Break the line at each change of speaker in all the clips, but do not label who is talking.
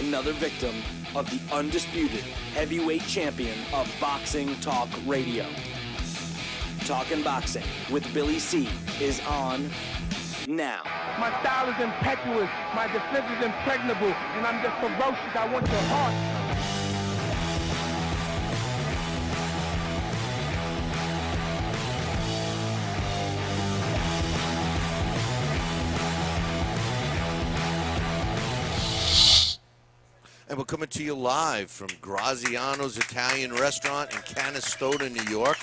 another victim of the undisputed heavyweight champion of Boxing Talk Radio. Talkin' Boxing with Billy C is on now.
My style is impetuous, my defense is impregnable, and I'm just ferocious. I want your heart.
And we're coming to you live from Graziano's Italian Restaurant in Canastota, New York.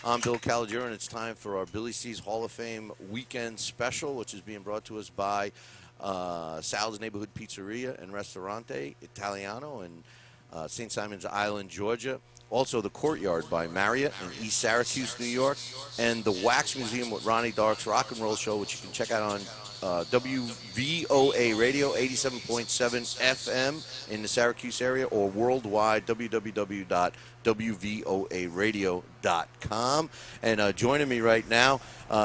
I'm Bill Caligiuri, and it's time for our Billy C's Hall of Fame Weekend Special, which is being brought to us by Sal's Neighborhood Pizzeria and Ristorante Italiano in St. Simon's Island, Georgia. Also, the Courtyard by Marriott in East Syracuse, New York. And the Wax Museum with Ronnie Dark's Rock and Roll Show, which you can check out on WVOA Radio, 87.7 FM in the Syracuse area, or worldwide, www.wvoaradio.com. And joining me right now,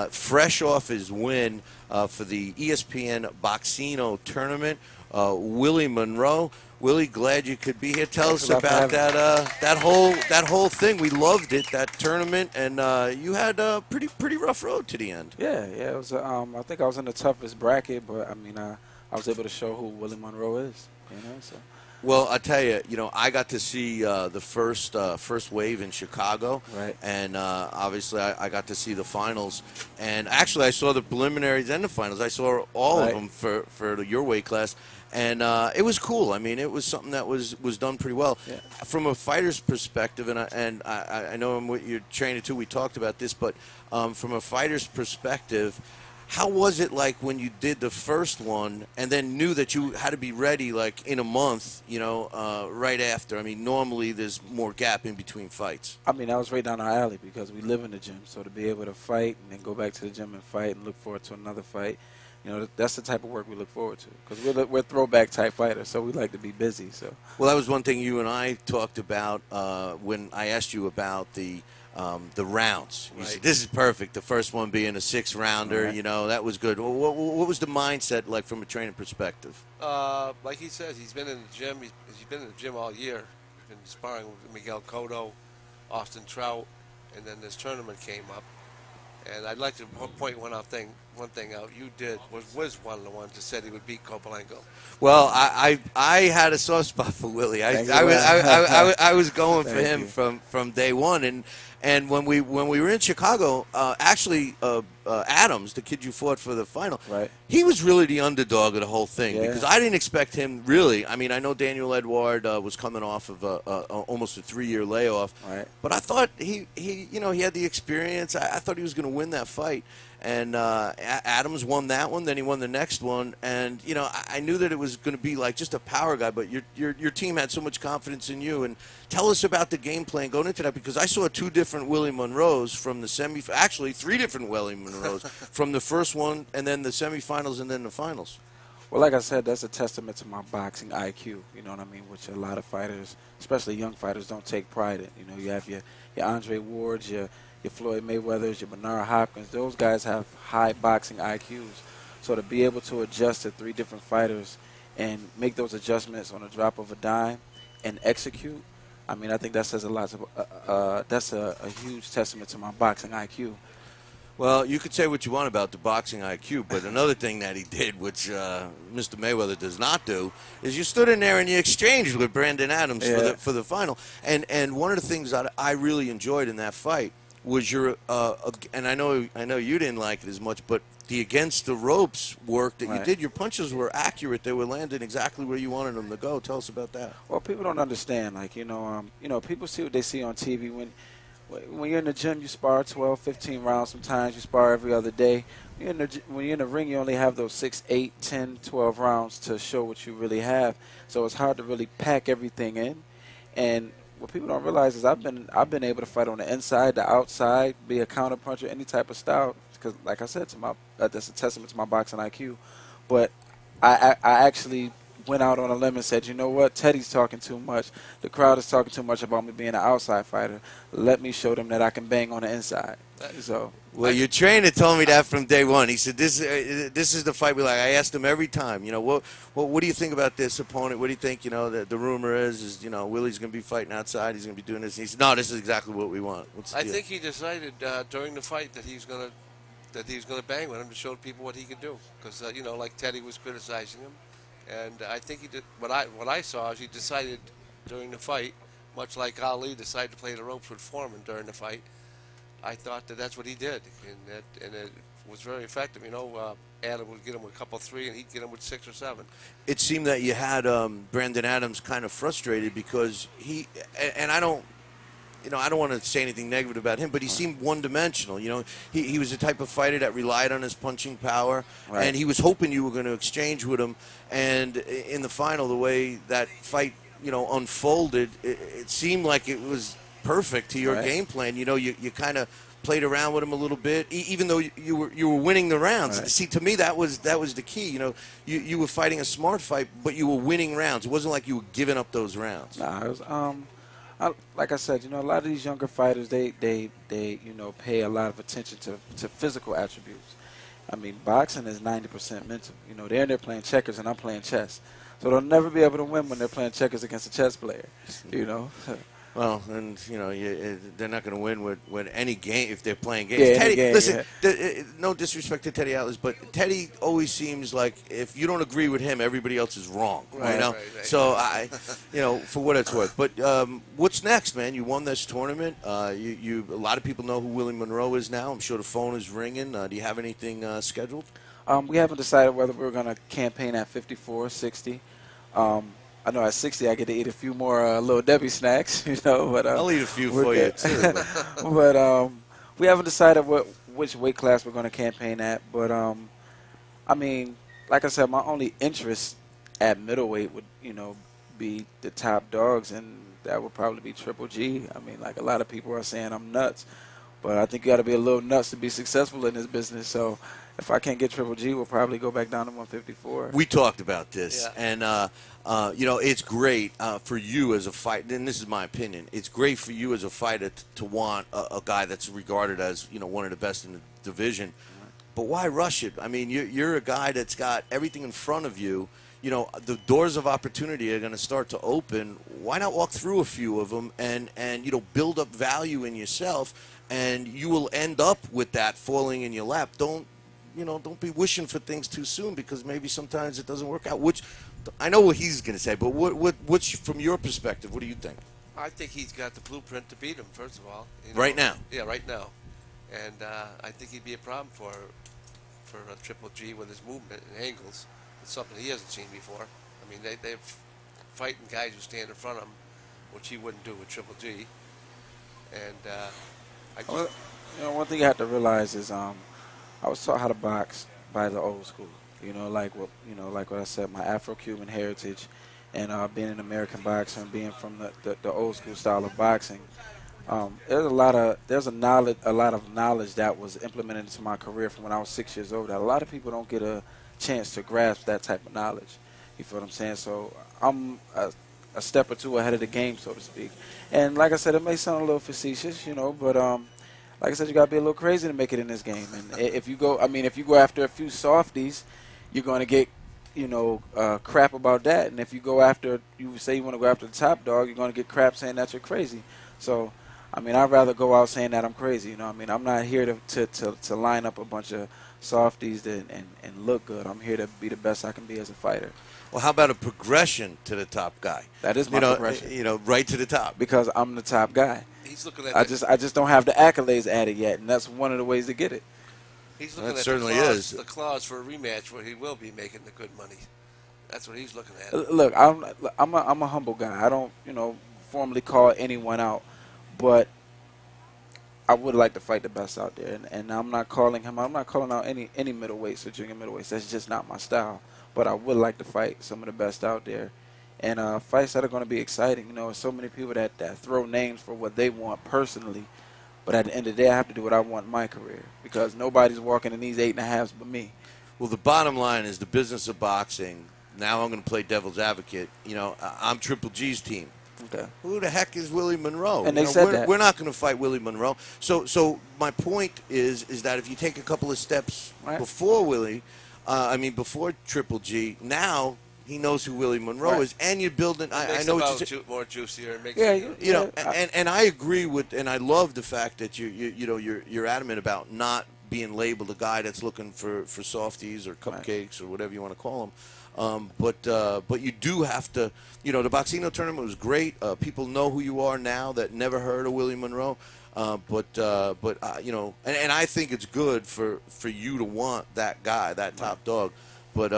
fresh off his win for the ESPN Boxino tournament, Willie Monroe. Willie, glad you could be here. Tell us about that whole thing. We loved it, that tournament, and you had a pretty rough road to the end.
Yeah. It was. I think I was in the toughest bracket, but I mean, I was able to show who Willie Monroe is. So.
Well, I tell you, I got to see the first wave in Chicago,
right?
And obviously, I got to see the finals. And actually, I saw the preliminaries and the finals. I saw all of them for your weight class. And it was cool. I mean, it was something that was done pretty well.
Yeah.
From a fighter's perspective, and I know I'm with your trainer too, we talked about this, but from a fighter's perspective, how was it like when you did the first one and then knew that you had to be ready like in a month, right after? I mean, normally there's more gap in between fights.
I mean, that was right down our alley because we live in the gym. So to be able to fight and then go back to the gym and fight and look forward to another fight, that's the type of work we look forward to because we're throwback type fighters, so we like to be busy. So. Well,
that was one thing you and I talked about when I asked you about the rounds. You said, this is perfect. The first one being a 6-rounder, that was good. What was the mindset like from a training perspective?
Like he says, he's been in the gym. He's been in the gym all year. He's been sparring with Miguel Cotto, Austin Trout, and then this tournament came up. And I'd like to point one thing out. You was one of the ones that said he would beat Kopalenko.
Well, I had a soft spot for Willie. I was going for him from day one, and when we were in Chicago, actually Adams, the kid you fought for the final, he was really the underdog of the whole thing because I didn't expect him really. I mean, I know Daniel Edward was coming off of almost a 3-year layoff, but I thought he had the experience. I thought he was going to win that fight. And Adams won that one, then he won the next one, and I knew that it was going to be like just a power guy, but your team had so much confidence in you. And tell us about the game plan going into that, because I saw 2 different Willie Monroes from the actually 3 different Willie Monroes from the first one, and then the semifinals, and then the finals.
Well, like I said, that's a testament to my boxing IQ. You know what I mean? Which a lot of fighters, especially young fighters, don't take pride in. You have your Andre Wards, your Floyd Mayweathers, your Bernard Hopkins. Those guys have high boxing IQs. So to be able to adjust to 3 different fighters and make those adjustments on a drop of a dime and execute, I mean, I think that says a lot. That's a huge testament to my boxing IQ.
Well, you could say what you want about the boxing IQ, but another thing that he did, which Mr. Mayweather does not do, is you stood in there and you exchanged with Brandon Adams for the final. And one of the things that I really enjoyed in that fight was your and I know you didn't like it as much, but the against the ropes work that you did. Your punches were accurate; they were landing exactly where you wanted them to go. Tell us about that.
Well, people don't understand. Like people see what they see on TV. When you're in the gym, you spar 12, 15 rounds. Sometimes you spar every other day. When you're in the ring, you only have those 6, 8, 10, 12 rounds to show what you really have. So it's hard to really pack everything in. And what people don't realize is I've been able to fight on the inside, the outside, be a counter puncher, any type of style. Because, like I said, that's a testament to my boxing IQ. But I actually went out on a limb and said, you know what, Teddy's talking too much. The crowd is talking too much about me being an outside fighter. Let me show them that I can bang on the inside. So.
Well, your trainer told me that from day one. He said, "This is the fight we like." I asked him every time, what do you think about this opponent? What do you think? The rumor is Willie's going to be fighting outside. He's going to be doing this. And he said, "No, this is exactly what we want."
I think he decided during the fight that he was going to bang with him to show people what he could do. Because like Teddy was criticizing him, and I think he did. What I saw is he decided during the fight, much like Ali decided to play the ropes with Foreman during the fight. I thought that's what he did, and it was very effective. Adam would get him with a couple 3, and he'd get him with 6 or 7.
It seemed that you had Brandon Adams kind of frustrated because he, and I don't want to say anything negative about him, but he seemed one-dimensional. He was the type of fighter that relied on his punching power, and he was hoping you were going to exchange with him. And in the final, the way that fight unfolded, it seemed like it was perfect to your game plan. You kind of played around with him a little bit, even though you were winning the rounds.
Right.
See, to me, that was the key. You were fighting a smart fight, but you were winning rounds. It wasn't like you were giving up those rounds.
Nah, it was, like I said, a lot of these younger fighters, they pay a lot of attention to physical attributes. I mean, boxing is 90% mental. They're in there playing checkers, and I'm playing chess. So they'll never be able to win when they're playing checkers against a chess player,
Well, and they're not going to win with any game if they're playing games.
Yeah,
Teddy,
game,
listen, no disrespect to Teddy Atlas, but Teddy always seems like if you don't agree with him, everybody else is wrong.
Right.
So for what it's worth. But what's next, man? You won this tournament. A lot of people know who Willie Monroe is now. I'm sure the phone is ringing. Do you have anything scheduled?
We haven't decided whether we're going to campaign at 54 or 60. I know at 60 I get to eat a few more Little Debbie snacks, But
I'll eat a few for you too.
But we haven't decided which weight class we're going to campaign at. But I mean, like I said, my only interest at middleweight would be the top dogs, and that would probably be Triple G. I mean, like a lot of people are saying I'm nuts, but I think you got to be a little nuts to be successful in this business. So if I can't get Triple G, we'll probably go back down to 154.
We talked about this, and it's great for you as a fighter, and this is my opinion. It's great for you as a fighter to want a guy that's regarded as one of the best in the division. But why rush it? I mean, you're a guy that's got everything in front of you. The doors of opportunity are going to start to open. Why not walk through a few of them and build up value in yourself, and you will end up with that falling in your lap. Don't be wishing for things too soon, because maybe sometimes it doesn't work out. Which I know what he's going to say, but what's from your perspective? What do you think?
I think he's got the blueprint to beat him. First of all,
right now.
Yeah, right now, and I think he'd be a problem for a Triple G with his movement and angles. It's something he hasn't seen before. I mean, they're fighting guys who stand in front of him, which he wouldn't do with Triple G. And
one thing you have to realize is I was taught how to box by the old school. Like what I said, my Afro-Cuban heritage, and being an American boxer and being from the old school style of boxing. There's a lot of knowledge that was implemented into my career from when I was 6 years old that a lot of people don't get a chance to grasp that type of knowledge. You feel what I'm saying? So I'm a step or two ahead of the game, so to speak. And like I said, it may sound a little facetious, but like I said, you gotta be a little crazy to make it in this game. And if you go after a few softies, you're gonna get crap about that. And if you say you want to go after the top dog, you're gonna get crap saying that you're crazy. So I mean, I'd rather go out saying that I'm crazy. I'm not here to line up a bunch of softies and look good. I'm here to be the best I can be as a fighter.
Well, how about a progression to the top guy?
That is my progression.
Right to the top.
Because I'm the top guy.
He's looking at
I just don't have the accolades added yet, and that's one of the ways to get it.
He's looking
That
at
certainly
the clause for a rematch where he will be making the good money. That's what he's looking at.
Look, I'm a humble guy. I don't formally call anyone out, but I would like to fight the best out there, and I'm not calling out any middleweights or junior middleweights. That's just not my style. But I would like to fight some of the best out there, and fights that are going to be exciting. There's so many people that throw names for what they want personally, but at the end of the day, I have to do what I want in my career, because nobody's walking in these 8.5s but me.
Well, the bottom line is the business of boxing. now I'm going to play devil's advocate. I'm Triple G's team.
Okay.
Who the heck is Willie Monroe?
And they said that.
We're not going to fight Willie Monroe. So my point is that if you take a couple of steps before Willie, before Triple G, now he knows who Willie Monroe is, and you're building. I know what you're
more juicier.
And I agree with, and I love the fact that you're adamant about not being labeled a guy that's looking for softies or cupcakes or whatever you want to call them. But you do have to. The Boxino tournament was great. People know who you are now that never heard of Willie Monroe. But I think it's good for you to want that guy, that top dog. But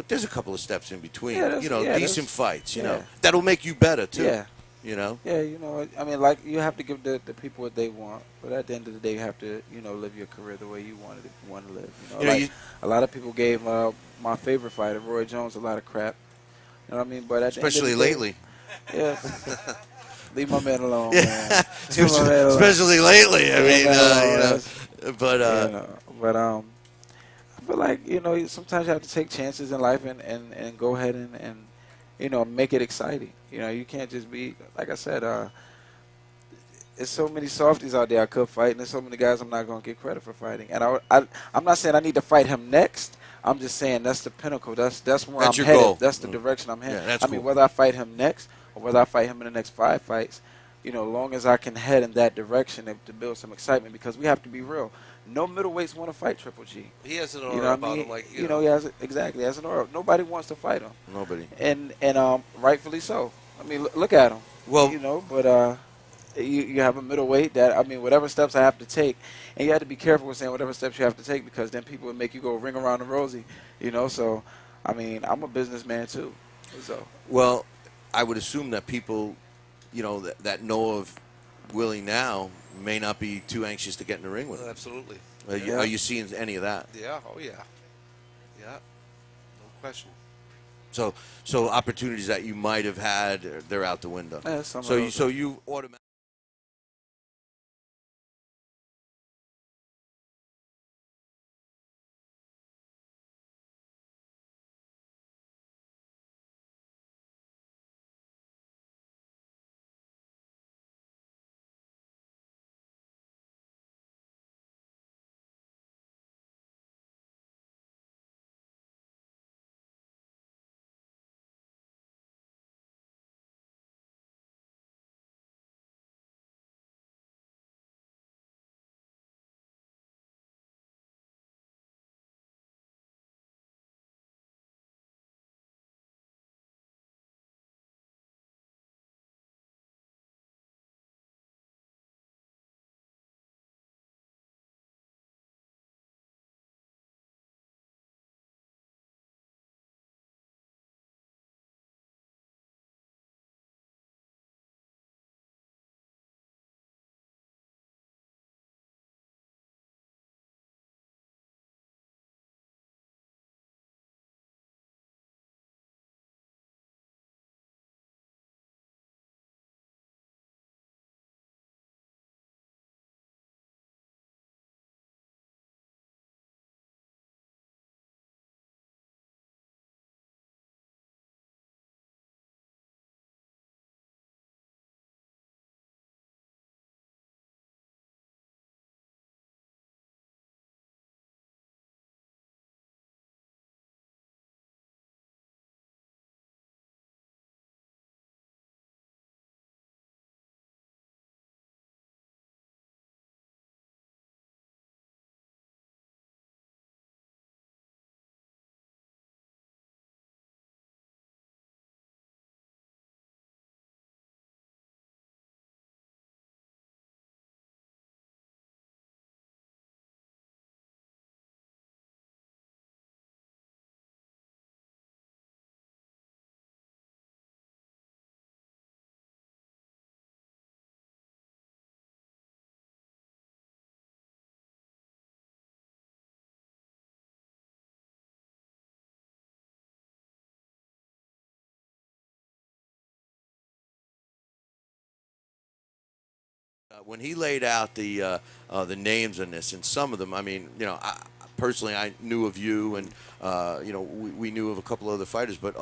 there's a couple of steps in between. Decent fights. That'll make you better too.
Yeah.
Yeah,
like you have to give the people what they want, but at the end of the day, you have to, live your career the way you want to live. A lot of people gave my favorite fighter, Roy Jones, a lot of crap. You know what I mean? But
especially lately.
Yeah. Leave my man alone,
man. Especially lately. I
feel like sometimes you have to take chances in life and go ahead and make it exciting. You can't just be, like I said, there's so many softies out there I could fight, and there's so many guys I'm not going to get credit for fighting. And I'm not saying I need to fight him next. I'm just saying that's the pinnacle. That's where I'm headed.
Goal.
That's the direction I'm headed.
Yeah, cool.
Whether I fight him next or whether I fight him in the next 5 fights, long as I can head in that direction to build some excitement, because we have to be real. No middleweights want to fight Triple G.
He has an aura about him,
he has exactly has an aura. Nobody wants to fight him.
Nobody.
And rightfully so. Look at him.
Well,
but you have a middleweight that whatever steps I have to take, and you have to be careful with saying whatever steps you have to take, because then people would make you go ring around the rosy. So I'm a businessman too. So
well, I would assume that people, that know of Willie now may not be too anxious to get in the ring with him.
Absolutely.
Are you seeing any of that?
Yeah. Oh, yeah. Yeah. No question.
So opportunities that you might have had, they're out the window.
Yeah,
so you automatically. When he laid out the names in this, and some of them, personally, I knew of you, and we knew of a couple other fighters, but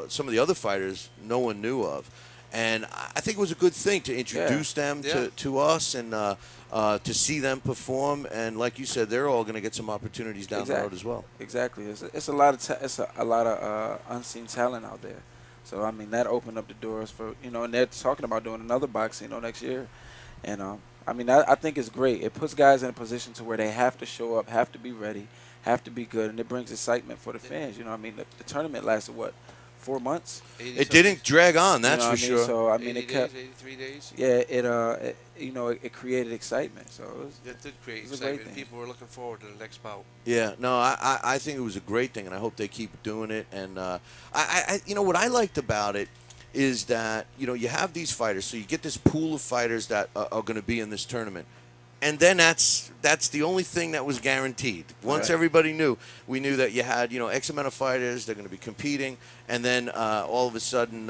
some of the other fighters no one knew of. And I think it was a good thing to introduce them to us and to see them perform. And like you said, they're all going to get some opportunities down the road as well.
Exactly. It's a lot of unseen talent out there. So I mean, that opened up the doors for and they're talking about doing another boxing next year. And I mean, I think it's great. It puts guys in a position to where they have to show up, have to be ready, have to be good, and it brings excitement for the fans. I mean, the tournament lasted 4 months.
It didn't drag on, that's for sure.
So I mean,
83 days.
Yeah, it created excitement. So
it did create excitement. People were looking forward to the next bout.
Yeah, no, I think it was a great thing, and I hope they keep doing it. And what I liked about it is that you have these fighters, so you get this pool of fighters that are going to be in this tournament. And then that's the only thing that was guaranteed. Once everybody knew, we knew that you had X amount of fighters, they're going to be competing, and then all of a sudden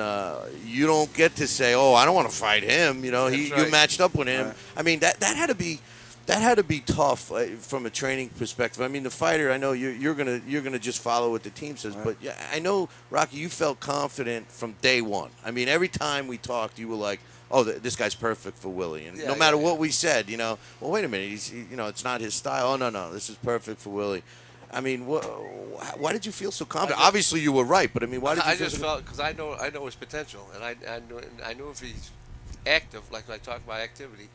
you don't get to say, oh, I don't want to fight him. You matched up with him. Right. I mean that had to be tough from a training perspective. I mean the fighter, I know you're gonna just follow what the team says, but yeah, I know Rocky, you felt confident from day one. I mean every time we talked, you were like, oh, this guy's perfect for Willie. And no matter what we said, well, wait a minute, it's not his style. Oh, no, this is perfect for Willie. I mean, why did you feel so confident? Obviously, you were right, but I mean, why did you feel so
felt, because I know his potential, and I knew if he's active, like I talked about activity,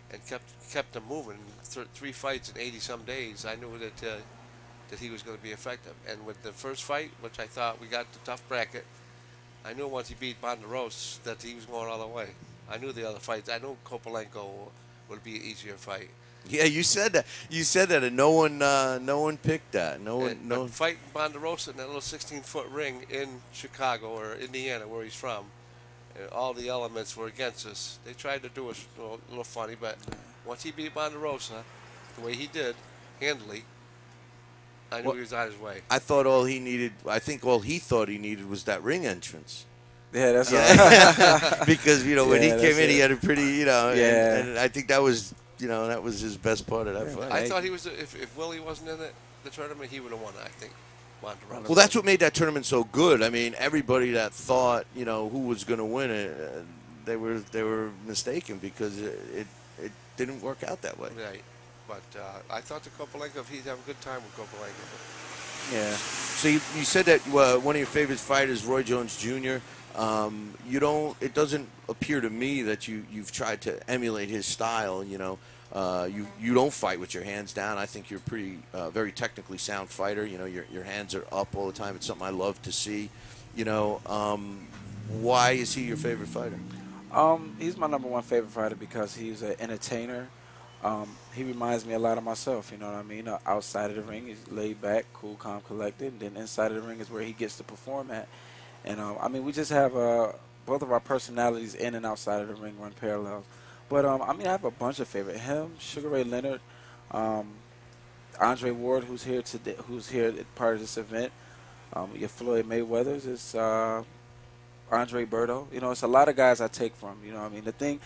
and kept him moving, 3 fights in 80-some days, I knew that he was going to be effective. And with the first fight, which I thought we got the tough bracket, I knew once he beat Bondaros that he was going all the way. I knew the other fights. I knew Kopalenko would be an easier fight.
Yeah, you said that. You said that, and no one picked that. No.
Fighting Bondaros in that little 16-foot ring in Chicago or Indiana, where he's from, and all the elements were against us. They tried to do us a little funny, but once he beat Bondarosa, the way he did, handily, I knew he was on his way.
I thought all he thought he needed was that ring entrance.
Yeah, that's right.
Because when he came in, he had a pretty and I think that was that was his best part of that fight.
I thought he was if Willie wasn't in the tournament, he would have won. I think.
Well, that's what made that tournament so good. I mean, everybody that thought who was going to win it, they were mistaken because it didn't work out that way.
Right. But I thought the Kopalenko, he'd have a good time with Kopalenko.
Yeah.
So you said that one of your favorite fighters, Roy Jones Jr. It doesn't appear to me that you've tried to emulate his style. You don't fight with your hands down. I think you're pretty very technically sound fighter. Your hands are up all the time. It's something I love to see. Why is he your favorite fighter?
He's my #1 favorite fighter because he's an entertainer. He reminds me a lot of myself, you know what I mean? Outside of the ring, he's laid back, cool, calm, collected. And then inside of the ring is where he gets to perform at. And, I mean, we just have both of our personalities in and outside of the ring run parallels. But, I mean, I have a bunch of favorites. Him, Sugar Ray Leonard, Andre Ward, who's here today, who's here at part of this event. Your Floyd Mayweather's is Andre Berto. It's a lot of guys I take from, you know what I mean?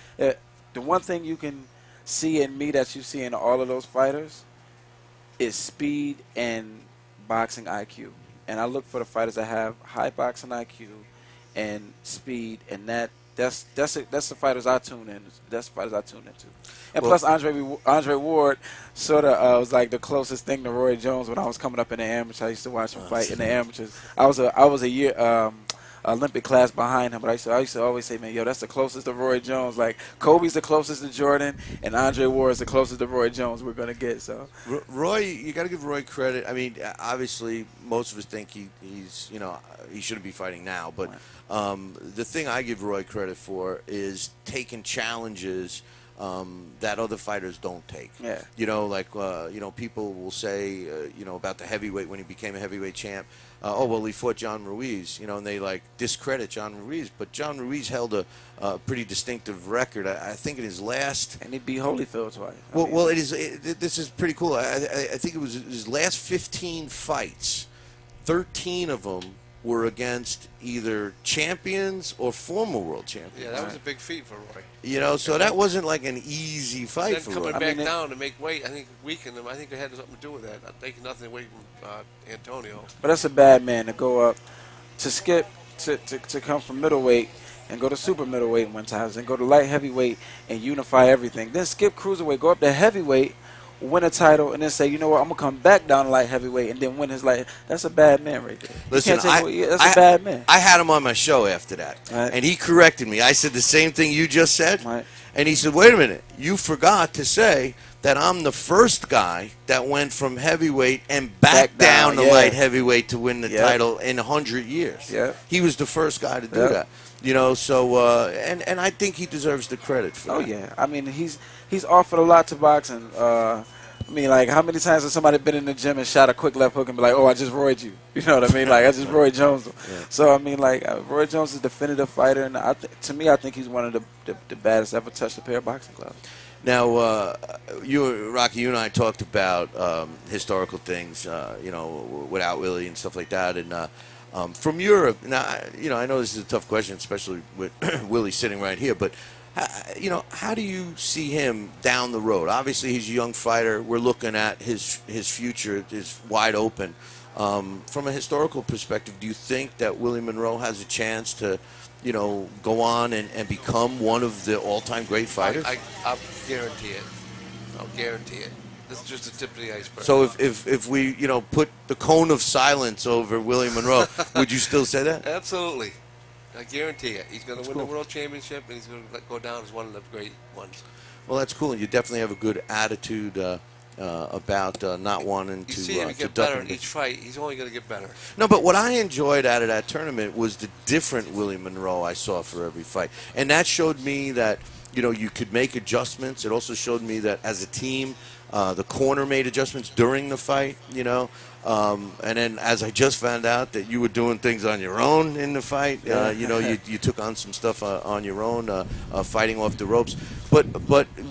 The one thing you can see in me that you see in all of those fighters is speed and boxing IQ. And I look for the fighters that have high boxing IQ and speed, and that's the fighters I tune in. That's the fighters I tune into. And plus, Andre Ward sort of was like the closest thing to Roy Jones when I was coming up in the amateur. I used to watch him fight in the amateurs. I was a year Olympic class behind him, but I used to always say, man, yo, that's the closest to Roy Jones. Like Kobe's the closest to Jordan, and Andre Ward is the closest to Roy Jones we're gonna get. So
Roy, you got to give Roy credit. I mean, obviously, most of us think he's he shouldn't be fighting now, but the thing I give Roy credit for is taking challenges that other fighters don't take.
Yeah.
People will say, about the heavyweight when he became a heavyweight champ. Oh, well, he fought John Ruiz, and they discredit John Ruiz. But John Ruiz held a pretty distinctive record. I think in his last.
And he beat Holyfield twice.
This is pretty cool. I think it was his last 15 fights. 13 of them were against either champions or former world champions.
Yeah, that was a big feat for Roy.
You know, so that wasn't like an easy fight
Then
for
coming
Roy.
back down to make weight, I think weakened him. I think it had something to do with that. I'm taking nothing away from Antonio.
But that's a bad man to go up, to skip, to come from middleweight and go to super middleweight one times, and go to light heavyweight and unify everything. Then skip cruiserweight, go up to heavyweight, win a title, and then say, you know what, I'm going to come back down to light heavyweight and then win his light. That's a bad man right there.
Listen,
that's a bad man.
I had him on my show after that, and he corrected me. I said the same thing you just said, and he said, wait a minute, you forgot to say that I'm the first guy that went from heavyweight and back down to light heavyweight to win the title in 100 years. He was the first guy to do that. You know, so and I think he deserves the credit for that.
Oh yeah, I mean he's offered a lot to boxing. I mean, like, how many times has somebody been in the gym and shot a quick left hook and be like, oh, I just royed you? You know what I mean? Like, I just Roy Jones. So I mean, like, Roy Jones is a definitive fighter, and to me, I think he's one of the baddest ever touched a pair of boxing gloves.
Now, Rocky, you and I talked about historical things, you know, without Willie and stuff like that, and. From Europe, now, you know, I know this is a tough question, especially with Willie sitting right here, but, you know, how do you see him down the road? Obviously, he's a young fighter. We're looking at his future is wide open. From a historical perspective, do you think that Willie Monroe has a chance to, you know, go on and become one of the all-time great fighters?
I'll guarantee it. I'll guarantee it. This is just the tip of the iceberg.
So if we, you know, put the cone of silence over Willie Monroe, would you still say that?
Absolutely. I guarantee it. He's going to win the world championship, and he's going to go down as one of the great ones.
Well, that's cool. And you definitely have a good attitude about not wanting to.
You see him get better in each fight. He's only going to get better.
No, but what I enjoyed out of that tournament was the different Willie Monroe I saw for every fight. And that showed me that, you know, you could make adjustments. It also showed me that as a team, the corner made adjustments during the fight, you know. And then as I just found out that you were doing things on your own in the fight, you know, you took on some stuff on your own, fighting off the ropes. But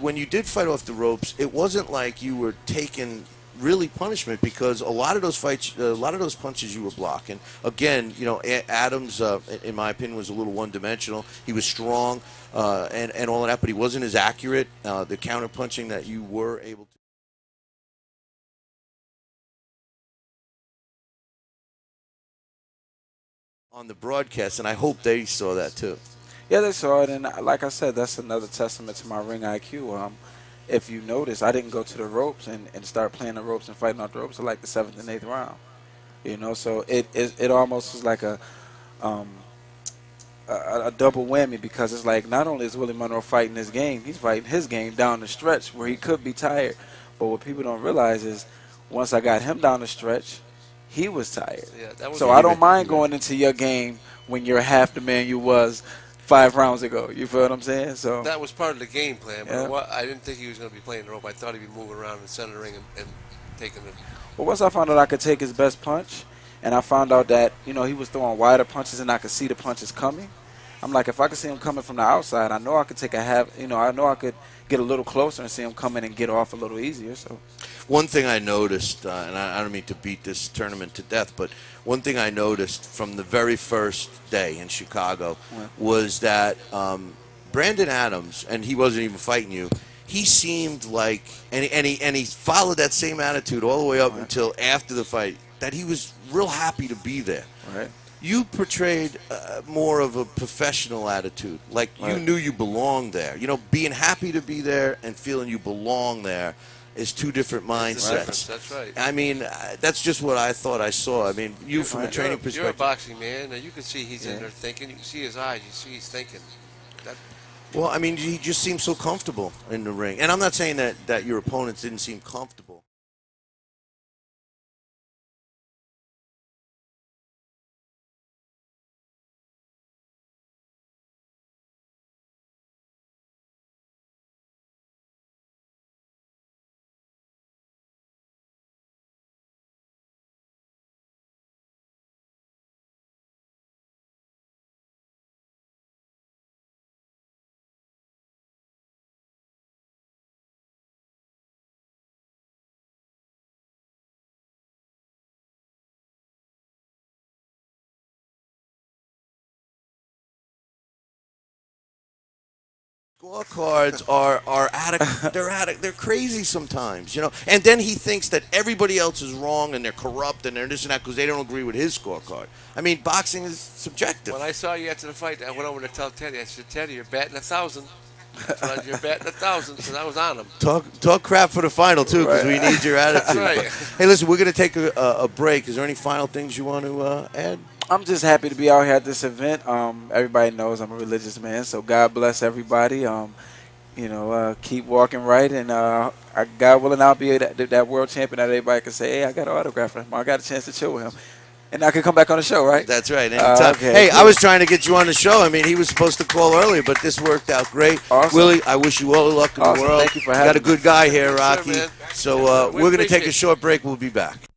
when you did fight off the ropes, it wasn't like you were taking really punishment, because a lot of those fights, a lot of those punches you were blocking. Again, you know, Adams, in my opinion, was a little one-dimensional. He was strong and all of that, but he wasn't as accurate. The counter-punching that you were able to. On the broadcast, and I hope they saw that too.
Yeah, they saw it, and like I said, that's another testament to my ring IQ. If you notice, I didn't go to the ropes and start playing the ropes and fighting off the ropes until like the 7th and 8th round. You know, so it almost was like a double whammy, because it's like not only is Willie Monroe fighting his game, he's fighting his game down the stretch where he could be tired. But what people don't realize is once I got him down the stretch, he was tired.
Yeah,
so I don't mind going into your game when you're half the man you was 5 rounds ago. You feel what I'm saying? So
that was part of the game plan. But I didn't think he was going to be playing the rope. I thought he'd be moving around in the center of the ring and taking it.
Well, once I found out I could take his best punch, and I found out that, you know, he was throwing wider punches and I could see the punches coming, I'm like, if I could see him coming from the outside, I know I could take a half, you know, I know I could get a little closer and see him come in and get off a little easier. So
one thing I noticed, and I don't mean to beat this tournament to death, but one thing I noticed from the very first day in Chicago was that Brandon Adams, and he wasn't even fighting you, he seemed like, and he followed that same attitude all the way up until after the fight, that he was real happy to be there.
Right.
You portrayed more of a professional attitude, like you knew you belonged there. You know, being happy to be there and feeling you belong there is two different mindsets.
That's right.
I mean, that's just what I thought I saw. I mean, you from a training perspective.
You're a boxing man. Now you can see he's in there thinking. You can see his eyes. You see he's thinking.
Well, I mean, he just seems so comfortable in the ring. And I'm not saying that your opponents didn't seem comfortable. Scorecards they're crazy sometimes, you know. And then he thinks that everybody else is wrong and they're corrupt and they're this and that because they don't agree with his scorecard. I mean, boxing is subjective.
When I saw you after the fight, I went over to tell Teddy. I said, Teddy, you're batting 1,000. You're batting 1,000, so I was on him.
Talk crap for the final too, because we need your attitude.
Right.
Hey, listen, we're going to take a break. Is there any final things you want to add?
I'm just happy to be out here at this event. Everybody knows I'm a religious man, so God bless everybody. Keep walking right, and God willing, I'll be that world champion that everybody can say, hey, I got an autograph from him. I got a chance to chill with him. And I can come back on the show, right?
That's right. Anytime.
Okay,
hey,
cool.
I was trying to get you on the show. I mean, he was supposed to call earlier, but this worked out great.
Awesome.
Willie, I wish you all the luck in the world.
Thank you for having me.
Got a good guy here, Rocky.
Sure,
so we're going to take a short break. We'll be back.